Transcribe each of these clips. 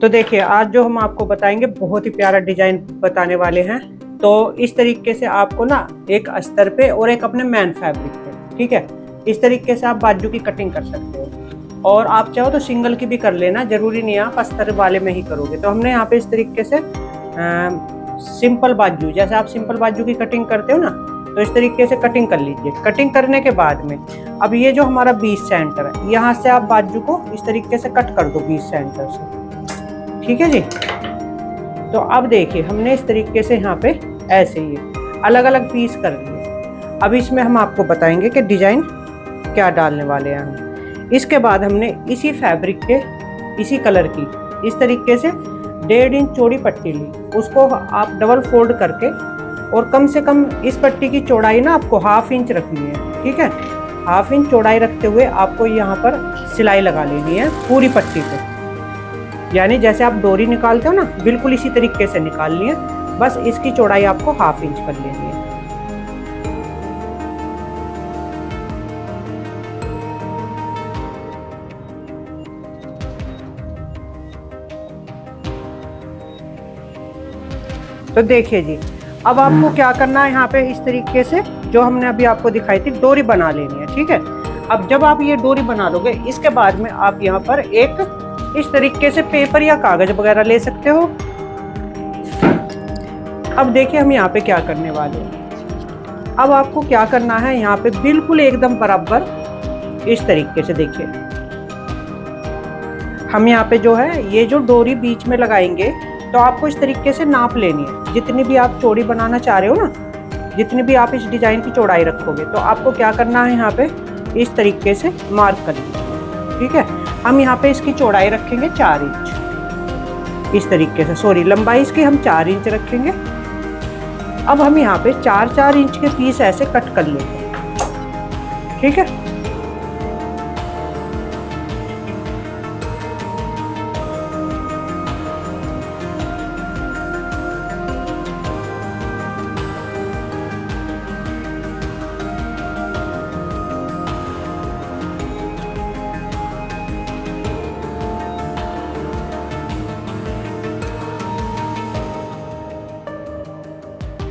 तो देखिए आज जो हम आपको बताएंगे बहुत ही प्यारा डिजाइन बताने वाले हैं। तो इस तरीके से आपको ना एक अस्तर पे और एक अपने मैन फैब्रिक पे, ठीक है, इस तरीके से आप बाजू की कटिंग कर सकते हो। और आप चाहो तो सिंगल की भी कर लेना, जरूरी नहीं है आप अस्तर वाले में ही करोगे। तो हमने यहाँ पे इस तरीके से सिंपल बाजू, जैसे आप सिंपल बाजू की कटिंग करते हो ना, तो इस तरीके से कटिंग कर लीजिए। कटिंग करने के बाद में अब ये जो हमारा 20 सेंटर है, यहाँ से आप बाजू को इस तरीके से कट कर दो 20 सेंटर से, ठीक है जी। तो अब देखिए हमने इस तरीके से यहाँ पे ऐसे ही अलग अलग पीस कर लिए। अब इसमें हम आपको बताएंगे कि डिजाइन क्या डालने वाले हैं हम। इसके बाद हमने इसी फैब्रिक के इसी कलर की इस तरीके से 1.5 इंच चौड़ी पट्टी ली, उसको आप डबल फोल्ड करके, और कम से कम इस पट्टी की चौड़ाई ना आपको 1/2 इंच रखनी है, ठीक है। 1/2 इंच चौड़ाई रखते हुए आपको यहाँ पर सिलाई लगा लेनी है पूरी पट्टी पे, यानी जैसे आप डोरी निकालते हो ना, बिल्कुल इसी तरीके से निकालनी है। बस इसकी चौड़ाई आपको 1/2 इंच कर लेनी है। तो देखिए जी, अब आपको क्या करना है, यहाँ पे इस तरीके से जो हमने अभी आपको दिखाई थी डोरी बना लेनी है, ठीक है। अब जब आप ये डोरी बना लोगे, इसके बाद में आप यहाँ पर एक इस तरीके से पेपर या कागज वगैरह ले सकते हो। अब देखिए हम यहाँ पे क्या करने वाले हैं। अब आपको क्या करना है, यहाँ पे बिल्कुल एकदम बराबर इस तरीके से देखिए, हम यहाँ पे जो है ये जो डोरी बीच में लगाएंगे, तो आपको इस तरीके से नाप लेनी है। जितनी भी आप चौड़ी बनाना चाह रहे हो ना, जितनी भी आप इस डिजाइन की चौड़ाई रखोगे, तो आपको क्या करना है, यहाँ पे इस तरीके से मार्क कर लीजिए, ठीक है। हम यहाँ पे इसकी चौड़ाई रखेंगे 4 इंच इस तरीके से, सॉरी लंबाई इसकी हम 4 इंच रखेंगे। अब हम यहाँ पे 4-4 इंच के पीस ऐसे कट कर लेंगे, ठीक है।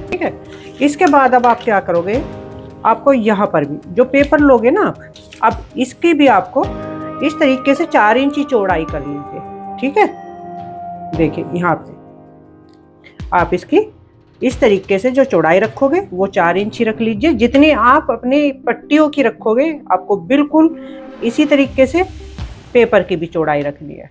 ठीक है, इसके बाद अब आप क्या करोगे, आपको यहाँ पर भी जो पेपर लोगे ना आप, अब इसकी भी आपको इस तरीके से 4 इंच की चौड़ाई कर लीजिए, ठीक है। देखिए यहाँ पे आप इसकी इस तरीके से जो चौड़ाई रखोगे वो 4 इंच ही रख लीजिए। जितनी आप अपनी पट्टियों की रखोगे, आपको बिल्कुल इसी तरीके से पेपर की भी चौड़ाई रखनी है।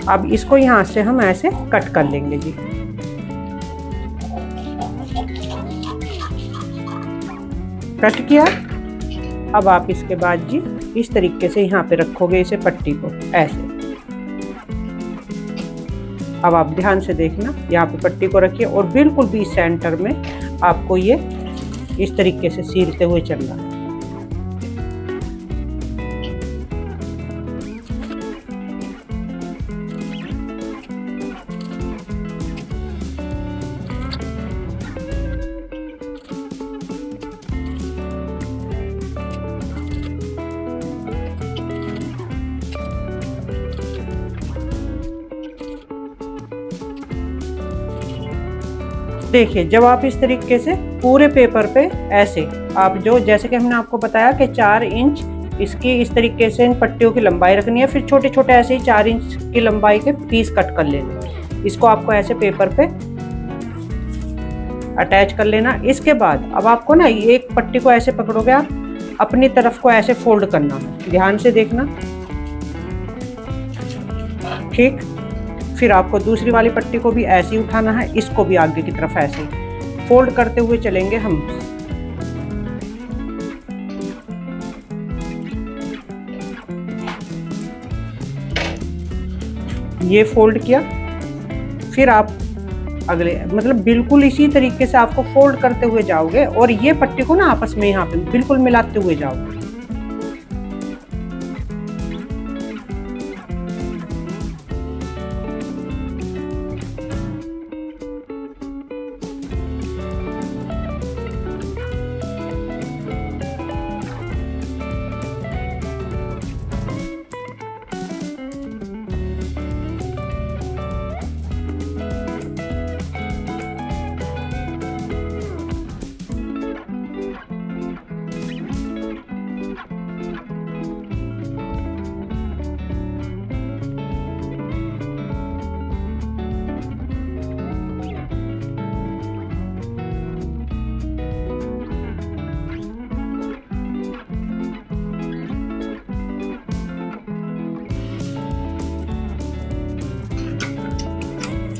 अब इसको यहाँ से हम ऐसे कट कर लेंगे जी। कट किया। अब आप इसके बाद जी इस तरीके से यहाँ पे रखोगे इसे, पट्टी को ऐसे। अब आप ध्यान से देखना, यहाँ पे पट्टी को रखिए और बिल्कुल बीच सेंटर में आपको ये इस तरीके से सीलते हुए चलना है। देखिए जब आप इस तरीके से पूरे पेपर पे ऐसे आप जो, जैसे कि हमने आपको बताया कि 4 इंच इसकी इस तरीके से इन पट्टियों की लंबाई रखनी है, फिर छोटे छोटे ऐसे ही 4 इंच की लंबाई के पीस कट कर लेने। इसको आपको ऐसे पेपर पे अटैच कर लेना। इसके बाद अब आपको ना एक पट्टी को ऐसे पकड़ोगे, आप अपनी तरफ को ऐसे फोल्ड करना है, ध्यान से देखना, ठीक। फिर आपको दूसरी वाली पट्टी को भी ऐसे ही उठाना है, इसको भी आगे की तरफ ऐसे ही फोल्ड करते हुए चलेंगे हम। ये फोल्ड किया, फिर आप अगले मतलब बिल्कुल इसी तरीके से आपको फोल्ड करते हुए जाओगे और ये पट्टी को ना आपस में यहाँ पे बिल्कुल मिलाते हुए जाओगे।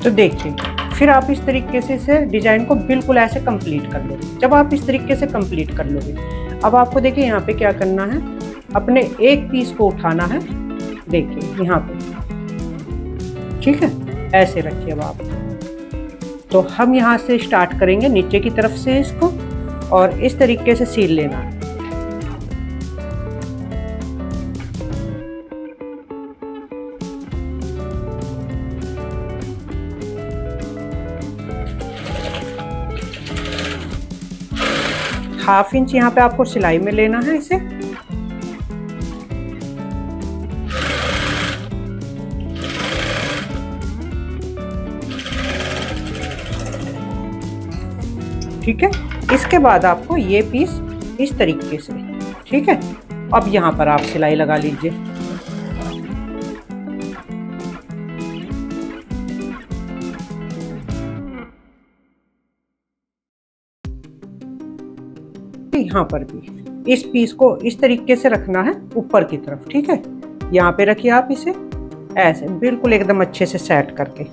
तो देखिए फिर आप इस तरीके से इसे डिजाइन को बिल्कुल ऐसे कंप्लीट कर लोगे। जब आप इस तरीके से कंप्लीट कर लोगे, अब आपको देखिए यहाँ पे क्या करना है, अपने एक पीस को उठाना है, देखिए यहाँ पे, ठीक है, ऐसे रखिए। अब आप तो हम यहाँ से स्टार्ट करेंगे नीचे की तरफ से इसको, और इस तरीके से सील लेना है। ½ इंच यहाँ पे आपको सिलाई में लेना है इसे। ठीक है, इसके बाद आपको ये पीस इस तरीके से, ठीक है, अब यहाँ पर आप सिलाई लगा लीजिए। यहाँ पर भी इस पीस को इस तरीके से रखना है ऊपर की तरफ, ठीक है। यहाँ पे रखिए आप इसे ऐसे बिल्कुल एकदम अच्छे से सेट करके।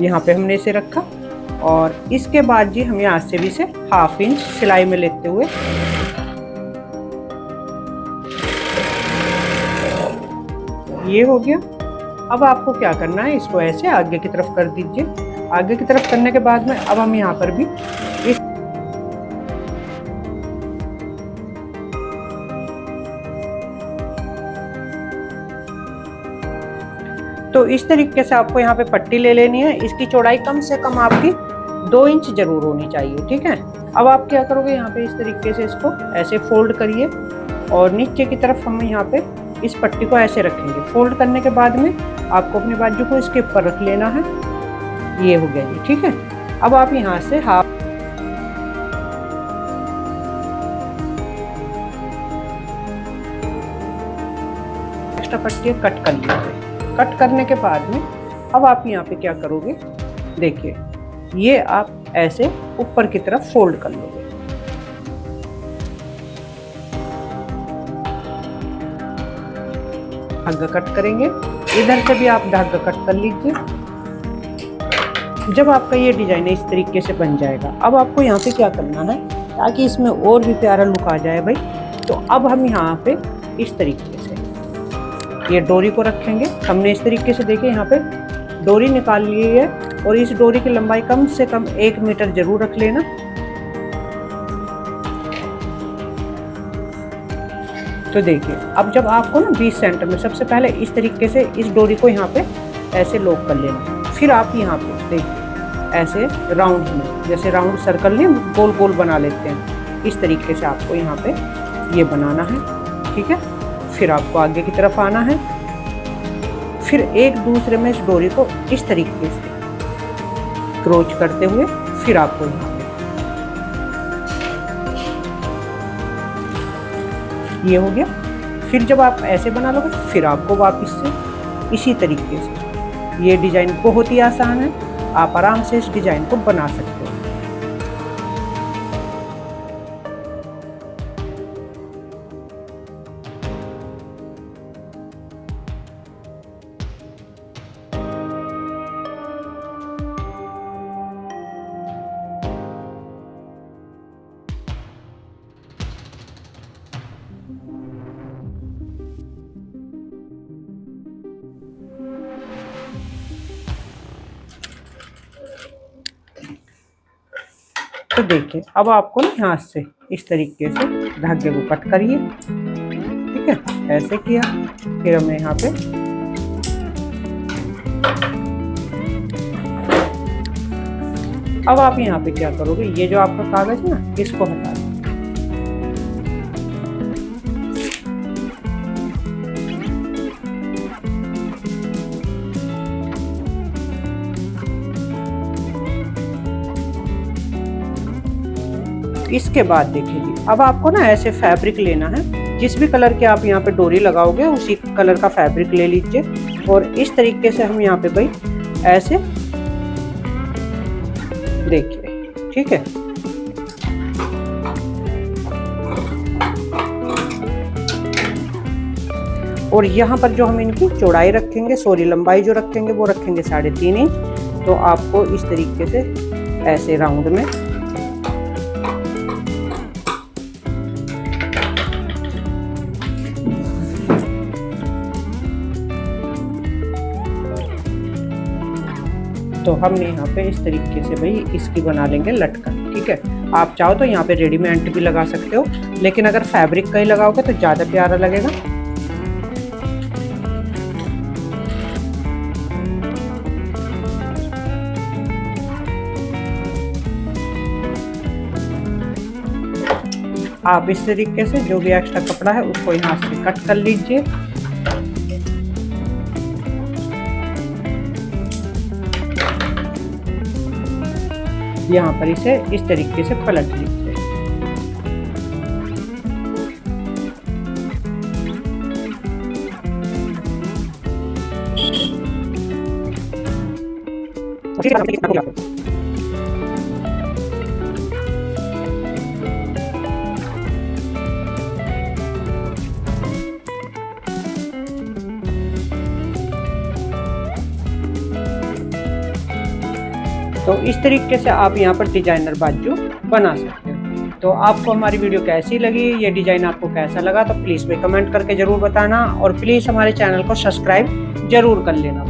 यहाँ पे हमने इसे रखा, और इसके बाद जी हम यहाँ से भी इसे ½ इंच सिलाई में लेते हुए ये हो गया। अब आपको क्या करना है, इसको ऐसे आगे की तरफ कर दीजिए। आगे की तरफ करने के बाद में अब हम यहाँ पर भी इस तो इस तरीके से आपको यहाँ पे पट्टी ले लेनी है। इसकी चौड़ाई कम से कम आपकी 2 इंच जरूर होनी चाहिए, ठीक है। अब आप क्या करोगे, यहाँ पे इस तरीके से इसको ऐसे फोल्ड करिए, और नीचे की तरफ हम यहाँ पे इस पट्टी को ऐसे रखेंगे। फोल्ड करने के बाद में आपको अपने बाजू को इसके ऊपर रख लेना है। ये हो गया जी, ठीक है। अब आप यहाँ से ½ एक्स्ट्रा पट्टी कट कर लीजिए। कट करने के बाद में अब आप यहाँ पे क्या करोगे, देखिए ये आप ऐसे ऊपर की तरफ फोल्ड कर लोगे। धागा कट करेंगे, इधर से भी आप धागा कट कर लीजिए। जब आपका ये डिजाइन इस तरीके से बन जाएगा, अब आपको यहाँ पे क्या करना है ताकि इसमें और भी प्यारा लुक आ जाए भाई, तो अब हम यहाँ पे इस तरीके से ये डोरी को रखेंगे। हमने इस तरीके से देखिए यहाँ पे डोरी निकाल ली है, और इस डोरी की लंबाई कम से कम 1 मीटर जरूर रख लेना। तो देखिए अब जब आपको ना 20 सेंटर में सबसे पहले इस तरीके से इस डोरी को यहाँ पे ऐसे लॉक कर लेना। फिर आप यहाँ पे देखिए ऐसे राउंड में, जैसे राउंड सर्कल नहीं गोल गोल बना लेते हैं, इस तरीके से आपको यहाँ पे ये बनाना है, ठीक है। फिर आपको आगे की तरफ आना है, फिर एक दूसरे में इस डोरी को इस तरीके से क्रोच करते हुए फिर आपको यहाँ पे ये हो गया। फिर जब आप ऐसे बना लोगे, फिर आपको वापस से इसी तरीके से, ये डिजाइन बहुत ही आसान है, आप आराम से इस डिजाइन को बना सकते हो। तो देखिए अब आपको ना यहाँ से इस तरीके से धागे को कट करिए, ठीक है, ऐसे किया। फिर हमने यहाँ पे अब आप यहाँ पे क्या करोगे, ये जो आपका कागज है ना, इसको हटा दो। इसके बाद देखिए जी, अब आपको ना ऐसे फैब्रिक लेना है, जिस भी कलर के आप यहाँ पे डोरी लगाओगे उसी कलर का फैब्रिक ले लीजिए, और इस तरीके से हम यहाँ पे भाई ऐसे देखिए, ठीक है। और यहाँ पर जो हम इनकी चौड़ाई रखेंगे, सॉरी लंबाई जो रखेंगे वो रखेंगे 3.5 इंच। तो आपको इस तरीके से ऐसे राउंड में तो हमने यहाँ पे इस तरीके से भाई इसकी बना लेंगे लटकन। ठीक है, आप चाहो तो यहाँ पे रेडीमेड भी लगा सकते हो, लेकिन अगर फैब्रिक का ही लगाओगे तो ज़्यादा प्यारा लगेगा। आप इस तरीके से जो भी एक्स्ट्रा कपड़ा है उसको यहाँ से कट कर लीजिए। यहाँ पर इसे इस तरीके से पलट लीजिए। तो इस तरीके से आप यहाँ पर डिजाइनर बाजू बना सकते हो। तो आपको हमारी वीडियो कैसी लगी, ये डिजाइन आपको कैसा लगा, तो प्लीज़ में कमेंट करके ज़रूर बताना और प्लीज़ हमारे चैनल को सब्सक्राइब जरूर कर लेना।